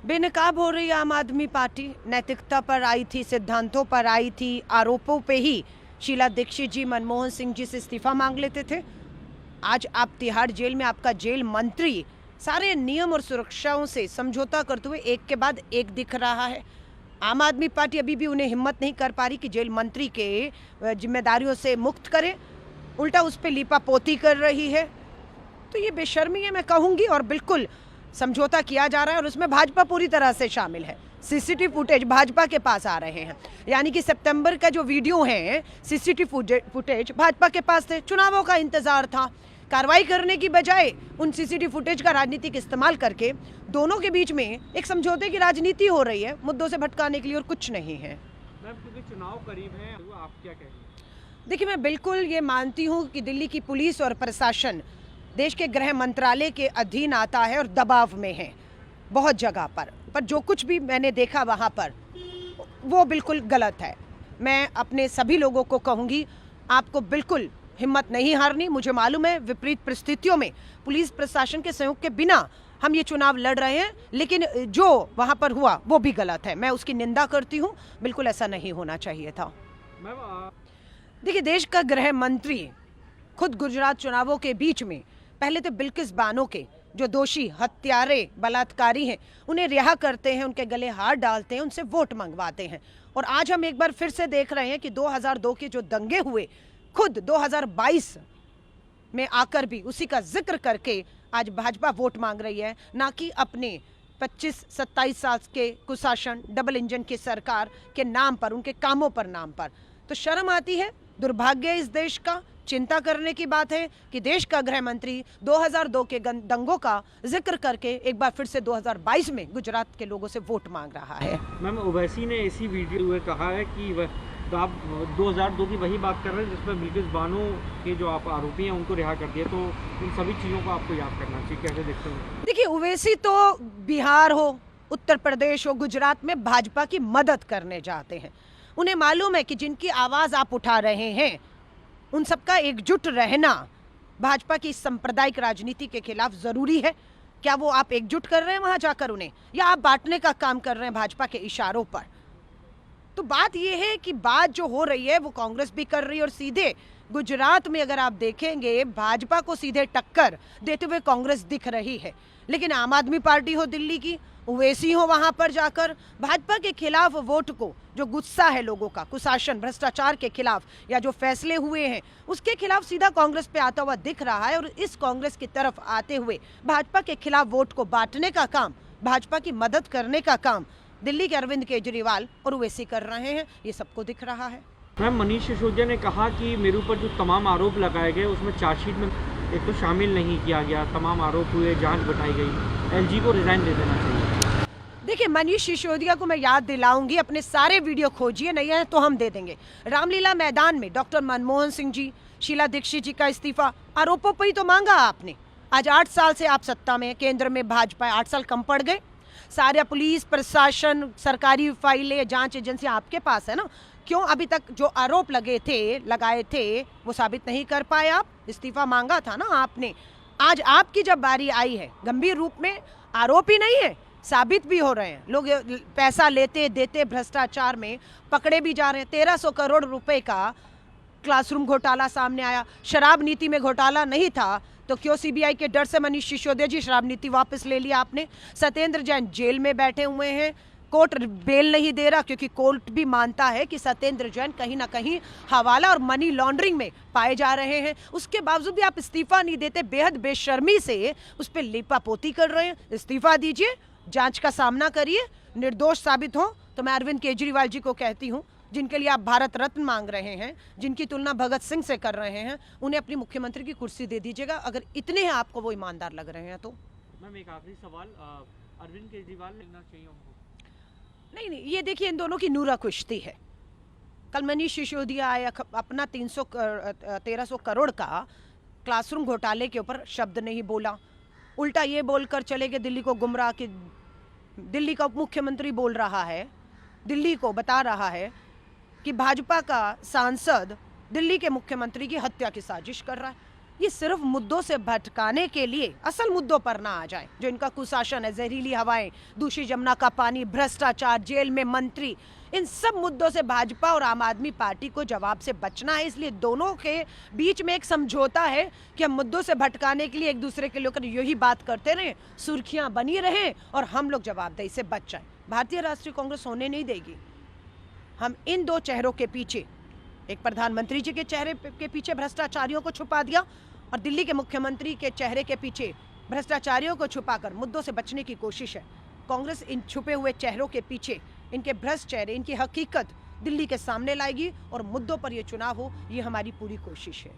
बेनकाब हो रही आम आदमी पार्टी। नैतिकता पर आई थी, सिद्धांतों पर आई थी, आरोपों पे ही शीला दीक्षित जी मनमोहन सिंह जी से इस्तीफा मांग लेते थे। आज आप तिहाड़ जेल में, आपका जेल मंत्री सारे नियम और सुरक्षाओं से समझौता करते हुए एक के बाद एक दिख रहा है। आम आदमी पार्टी अभी भी उन्हें हिम्मत नहीं कर पा रही कि जेल मंत्री के जिम्मेदारियों से मुक्त करे, उल्टा उस पर लीपापोती कर रही है। तो ये बेशर्मी है मैं कहूँगी, और बिल्कुल समझौता किया जा रहा है और उसमें भाजपा पूरी तरह से शामिल है। सीसीटीवी फुटेज भाजपा के पास आ रहे हैं, यानी कि सितंबर का जो वीडियो है, सीसीटीवी फुटेज भाजपा के पास थे। चुनावों का इंतजार था, कार्रवाई करने की बजाय उन सीसीटीवी फुटेज का राजनीतिक इस्तेमाल करके दोनों के बीच में एक समझौते की राजनीति हो रही है, मुद्दों से भटकाने के लिए, और कुछ नहीं है। मैम, क्योंकि चुनाव करीब है, तो आप क्या कहेंगे? देखिए, मैं बिल्कुल ये मानती हूँ कि दिल्ली की पुलिस और प्रशासन देश के गृह मंत्रालय के अधीन आता है और दबाव में है बहुत जगह पर जो कुछ भी मैंने देखा वहाँ पर वो बिल्कुल गलत है। मैं अपने सभी लोगों को कहूँगी, आपको बिल्कुल हिम्मत नहीं हारनी। मुझे मालूम है विपरीत परिस्थितियों में पुलिस प्रशासन के सहयोग के बिना हम ये चुनाव लड़ रहे हैं, लेकिन जो वहाँ पर हुआ वो भी गलत है, मैं उसकी निंदा करती हूँ। बिल्कुल ऐसा नहीं होना चाहिए था। देखिए, देश का गृह मंत्री खुद गुजरात चुनावों के बीच में पहले तो बिल्किस बानो के जो दोषी हत्यारे बलात्कारी हैं उन्हें रिहा करते हैं, उनके गले हार डालते हैं, उनसे वोट मंगवाते हैं। और आज हम एक बार फिर से देख रहे हैं कि 2002 के जो दंगे हुए, खुद 2022 में आकर भी उसी का जिक्र करके आज भाजपा वोट मांग रही है, ना कि अपने 25-27 साल के कुशासन डबल इंजन की सरकार के नाम पर, उनके कामों पर नाम पर। तो शर्म आती है, दुर्भाग्य है इस देश का। चिंता करने की बात है कि देश का गृह मंत्री 2002 के दंगों का जिक्र करके एक बार फिर से 2022 में गुजरात के लोगों से वोट मांग रहा है। मैम, ओवैसी ने इसी वीडियो में कहा है कि तो आप 2002 की वही बात कर रहे हैं जिसमें बिल्किस बानो के जो आप आरोपी हैं उनको रिहा कर दिया, तो इन सभी चीज़ों को आपको याद करना चाहिए। कैसे देखते हैं? देखिए, ओवैसी तो बिहार हो, उत्तर प्रदेश हो, गुजरात में भाजपा की मदद करने जाते हैं। उन्हें मालूम है कि जिनकी आवाज़ आप उठा रहे हैं उन सबका एकजुट रहना भाजपा की सांप्रदायिक राजनीति के खिलाफ जरूरी है। क्या वो आप एकजुट कर रहे हैं वहां जाकर उन्हें, या आप बांटने का काम कर रहे हैं भाजपा के इशारों पर? तो बात यह है कि बात जो हो रही है वो कांग्रेस भी कर रही है, और सीधे गुजरात में अगर आप देखेंगे भाजपा को सीधे टक्कर देते हुए कांग्रेस दिख रही है। लेकिन आम आदमी पार्टी हो दिल्ली की, ओवैसी हो, वहां पर जाकर भाजपा के खिलाफ वोट को, जो गुस्सा है लोगों का कुशासन भ्रष्टाचार के खिलाफ या जो फैसले हुए हैं उसके खिलाफ, सीधा कांग्रेस पे आता हुआ दिख रहा है। और इस कांग्रेस की तरफ आते हुए भाजपा के खिलाफ वोट को बांटने का काम, भाजपा की मदद करने का काम दिल्ली के अरविंद केजरीवाल और ओवैसी कर रहे हैं, ये सबको दिख रहा है। मैम, मनीष सिसोदिया ने कहा कि मेरे ऊपर जो तमाम आरोप लगाए गए उसमें चार्जशीट में एक तो शामिल नहीं किया गया, तमाम आरोप हुए, जांच बैठाई गई, एलजी को रिजाइन दे देना चाहिए। देखिए, मनीष सिसोदिया को मैं याद दिलाऊंगी, अपने सारे वीडियो खोजिए, नहीं है तो हम दे देंगे। रामलीला मैदान में डॉक्टर मनमोहन सिंह जी, शीला दीक्षित जी का इस्तीफा, आरोपों पर ही तो मांगा आपने। आज 8 साल से आप सत्ता में, केंद्र में भाजपा, 8 साल कम पड़ गए। सारा पुलिस प्रशासन, सरकारी फाइलें, जांच एजेंसी आपके पास है ना, क्यों अभी तक जो आरोप लगाए थे वो साबित नहीं कर पाए? आप इस्तीफा मांगा था ना आपने। आज आपकी जब बारी आई है, गंभीर रूप में आरोप ही नहीं है, साबित भी हो रहे हैं। लोग पैसा लेते देते भ्रष्टाचार में पकड़े भी जा रहे हैं। 1300 करोड़ रुपए का क्लासरूम घोटाला सामने आया। शराब नीति में घोटाला नहीं था तो क्यों सीबीआई के डर से मनीष सिसोदिया जी शराब नीति वापस ले लिया आपने? सत्येंद्र जैन जेल में बैठे हुए हैं, कोर्ट बेल नहीं दे रहा क्योंकि कोर्ट भी मानता है कि सत्येंद्र जैन कहीं ना कहीं हवाला और मनी लॉन्ड्रिंग में पाए जा रहे हैं। उसके बावजूद भी आप इस्तीफा नहीं देते, बेहद बेशर्मी से उस पर लीपापोती कर रहे हैं। इस्तीफा दीजिए, जांच का सामना करिए, निर्दोष साबित हो तो मैं अरविंद केजरीवाल जी को कहती हूँ, जिनके लिए आप भारत रत्न मांग रहे हैं, जिनकी तुलना भगत सिंह से कर रहे हैं, उन्हें अपनी मुख्यमंत्री की कुर्सी दे दीजिएगा, अगर इतने हैं आपको वो ईमानदार लग रहे हैं तो। मैम, एक आखिरी सवाल, अरविंद केजरीवाल लेना चाहिए उनको? नहीं, ये देखिए, इन दोनों की नूरा कुश्ती है। कल मनीष सिसोदिया आया, अपना 1300 करोड़ का क्लासरूम घोटाले के ऊपर शब्द नहीं बोला, उल्टा ये बोलकर चले गए दिल्ली को गुमराह, कि दिल्ली का उप मुख्यमंत्री बोल रहा है, दिल्ली को बता रहा है कि भाजपा का सांसद दिल्ली के मुख्यमंत्री की हत्या की साजिश कर रहा है। ये सिर्फ मुद्दों से भटकाने के लिए असल मुद्दों पर ना आ जाए। जो इनका कुशासन है, जहरीली हवाएं, दूषित जमुना का पानी, भ्रष्टाचार, जेल में मंत्री, इन सब मुद्दों से भाजपा और आम आदमी पार्टी को जवाब से बचना है। इसलिए दोनों के बीच में एक समझौता है कि हम मुद्दों से भटकाने के लिए एक दूसरे के लेकर यही बात करते रहें, सुर्खियां बनी रहें और हम लोग जवाबदेही से बच जाएं। भारतीय राष्ट्रीय कांग्रेस होने नहीं देगी। हम इन दो चेहरों के पीछे, एक प्रधानमंत्री जी के चेहरे के पीछे भ्रष्टाचारियों को छुपा दिया और दिल्ली के मुख्यमंत्री के चेहरे के पीछे भ्रष्टाचारियों को छुपाकर मुद्दों से बचने की कोशिश है। कांग्रेस इन छुपे हुए चेहरों के पीछे, इनके भ्रष्ट चेहरे, इनकी हकीकत दिल्ली के सामने लाएगी और मुद्दों पर ये चुनाव हो, ये हमारी पूरी कोशिश है।